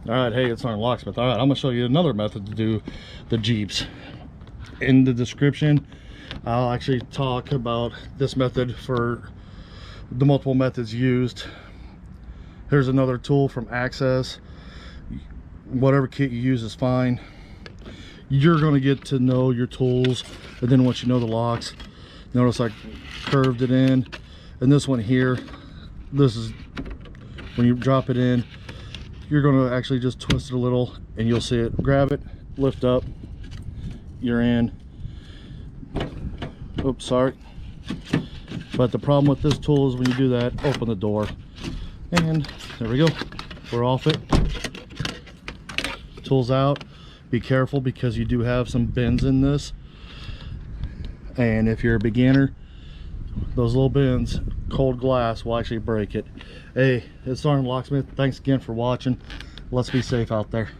All right, hey, it's Locksmith. All right, I'm gonna show you another method to do the Jeeps. In the description, I'll actually talk about this method for the multiple methods used. Here's another tool from Access. Whatever kit you use is fine. You're gonna get to know your tools, and then once you know the locks, notice I curved it in. And this one here, this is when you drop it in, you're going to actually just twist it a little and you'll see it. Grab it, lift up, you're in. Oops, sorry. But the problem with this tool is when you do that, open the door, and there we go, we're off it. Tool's out. Be careful because you do have some bends in this, and if you're a beginner, those little bends, cold glass will actually break it. Hey, it's Locksmith. Thanks again for watching. Let's be safe out there.